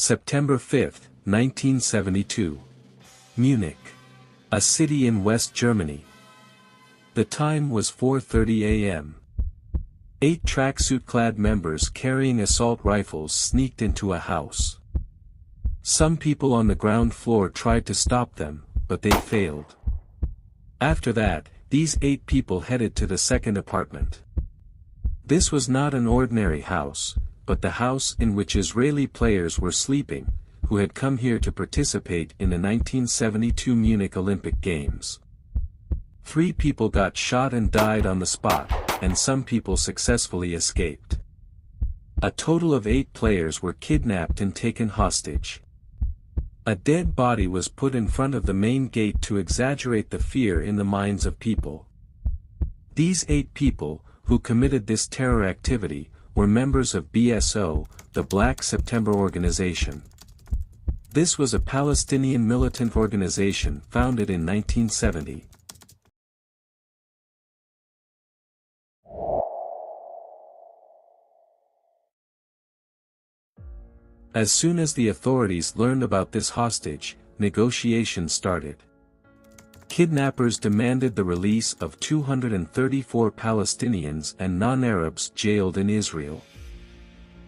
September 5, 1972. Munich. A city in West Germany. The time was 4:30 a.m. 8 tracksuit-clad members carrying assault rifles sneaked into a house. Some people on the ground floor tried to stop them, but they failed. After that, these 8 people headed to the second apartment. This was not an ordinary house, but the house in which Israeli players were sleeping, who had come here to participate in the 1972 Munich Olympic Games. 3 people got shot and died on the spot, and some people successfully escaped. A total of 8 players were kidnapped and taken hostage. A dead body was put in front of the main gate to exaggerate the fear in the minds of people. These 8 people, who committed this terror activity, were members of BSO, the Black September organization. This was a Palestinian militant organization founded in 1970. As soon as the authorities learned about this hostage, negotiations started. Kidnappers demanded the release of 234 Palestinians and non-Arabs jailed in Israel.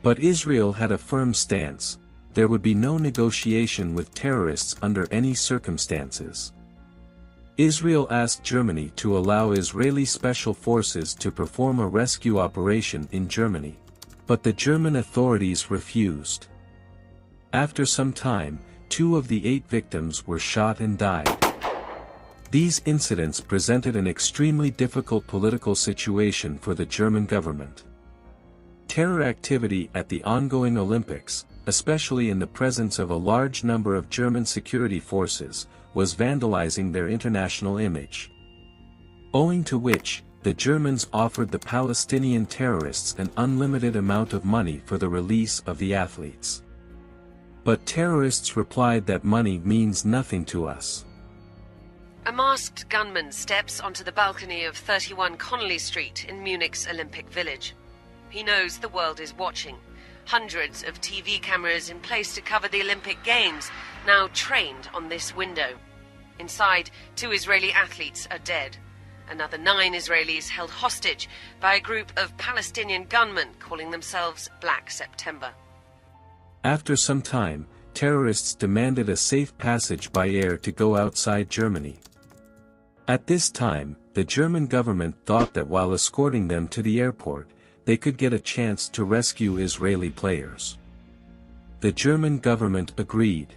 But Israel had a firm stance: there would be no negotiation with terrorists under any circumstances. Israel asked Germany to allow Israeli special forces to perform a rescue operation in Germany. But the German authorities refused. After some time, 2 of the 8 victims were shot and died. These incidents presented an extremely difficult political situation for the German government. Terror activity at the ongoing Olympics, especially in the presence of a large number of German security forces, was vandalizing their international image. Owing to which, the Germans offered the Palestinian terrorists an unlimited amount of money for the release of the athletes. But terrorists replied that money means nothing to us. A masked gunman steps onto the balcony of 31 Connolly Street in Munich's Olympic Village. He knows the world is watching. Hundreds of TV cameras in place to cover the Olympic Games, now trained on this window. Inside, 2 Israeli athletes are dead. Another 9 Israelis held hostage by a group of Palestinian gunmen calling themselves Black September. After some time, terrorists demanded a safe passage by air to go outside Germany. At this time, the German government thought that while escorting them to the airport, they could get a chance to rescue Israeli players. The German government agreed.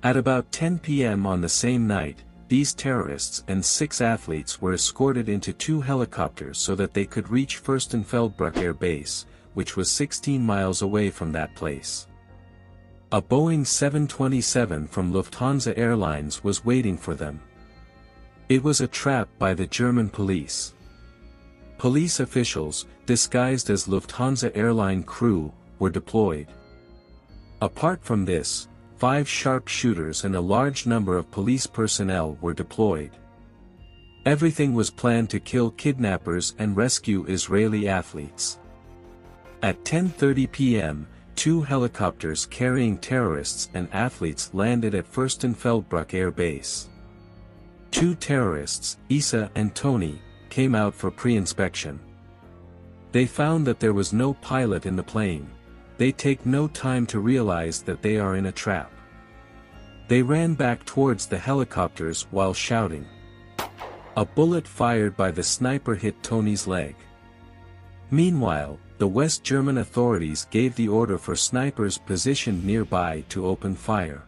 At about 10 p.m. on the same night, these terrorists and 6 athletes were escorted into 2 helicopters so that they could reach Fürstenfeldbruck Air Base, which was 16 miles away from that place. A Boeing 727 from Lufthansa Airlines was waiting for them. It was a trap by the German police. Police officials, disguised as Lufthansa airline crew, were deployed. Apart from this, 5 sharpshooters and a large number of police personnel were deployed. Everything was planned to kill kidnappers and rescue Israeli athletes. At 10:30 p.m., 2 helicopters carrying terrorists and athletes landed at Fürstenfeldbruck Air Base. 2 terrorists, Isa and Tony, came out for pre-inspection. They found that there was no pilot in the plane. They take no time to realize that they are in a trap. They ran back towards the helicopters while shouting. A bullet fired by the sniper hit Tony's leg. Meanwhile, the West German authorities gave the order for snipers positioned nearby to open fire.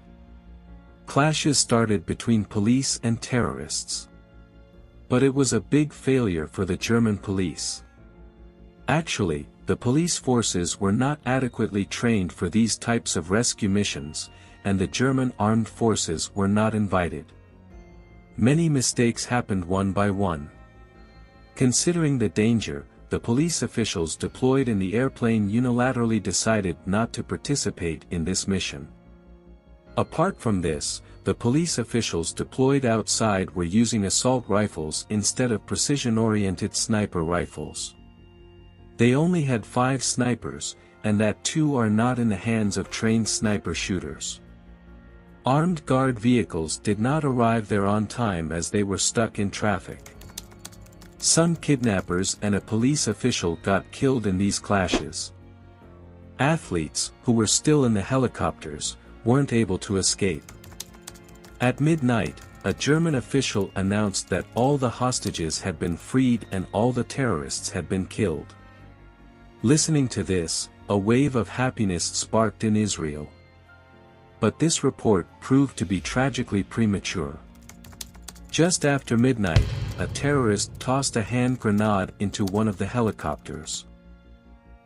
Clashes started between police and terrorists. But it was a big failure for the German police. Actually, the police forces were not adequately trained for these types of rescue missions, and the German armed forces were not invited. Many mistakes happened one by one. Considering the danger, the police officials deployed in the airplane unilaterally decided not to participate in this mission. Apart from this, the police officials deployed outside were using assault rifles instead of precision-oriented sniper rifles. They only had 5 snipers, and that two are not in the hands of trained sniper shooters. Armed guard vehicles did not arrive there on time as they were stuck in traffic. Some kidnappers and a police official got killed in these clashes. Athletes, who were still in the helicopters, weren't able to escape. At midnight, a German official announced that all the hostages had been freed and all the terrorists had been killed. Listening to this, a wave of happiness sparked in Israel. But this report proved to be tragically premature. Just after midnight, a terrorist tossed a hand grenade into one of the helicopters.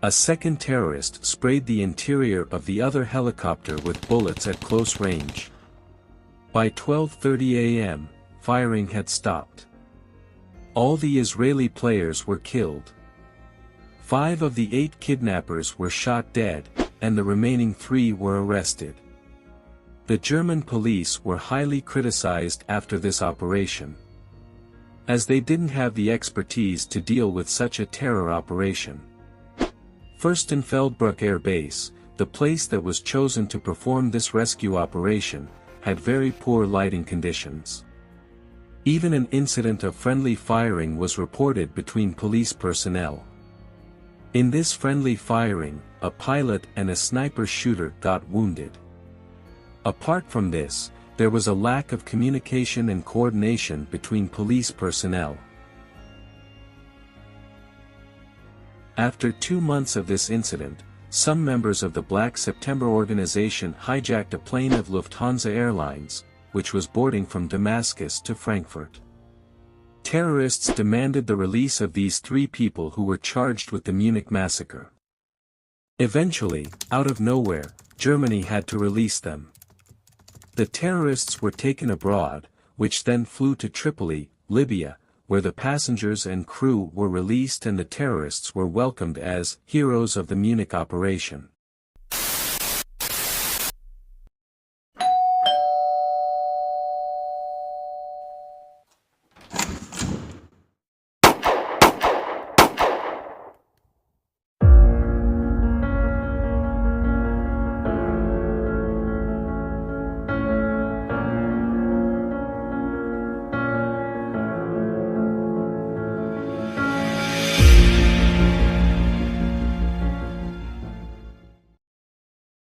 A second terrorist sprayed the interior of the other helicopter with bullets at close range. By 12:30 a.m., firing had stopped. All the Israeli players were killed. 5 of the 8 kidnappers were shot dead, and the remaining 3 were arrested. The German police were highly criticized after this operation, as they didn't have the expertise to deal with such a terror operation. Fürstenfeldbruck Air Base, the place that was chosen to perform this rescue operation, had very poor lighting conditions. Even an incident of friendly firing was reported between police personnel. In this friendly firing, a pilot and a sniper shooter got wounded. Apart from this, there was a lack of communication and coordination between police personnel. After 2 months of this incident, some members of the Black September organization hijacked a plane of Lufthansa Airlines, which was boarding from Damascus to Frankfurt. Terrorists demanded the release of these 3 people who were charged with the Munich Massacre. Eventually, out of nowhere, Germany had to release them. The terrorists were taken abroad, which then flew to Tripoli, Libya, where the passengers and crew were released and the terrorists were welcomed as heroes of the Munich operation.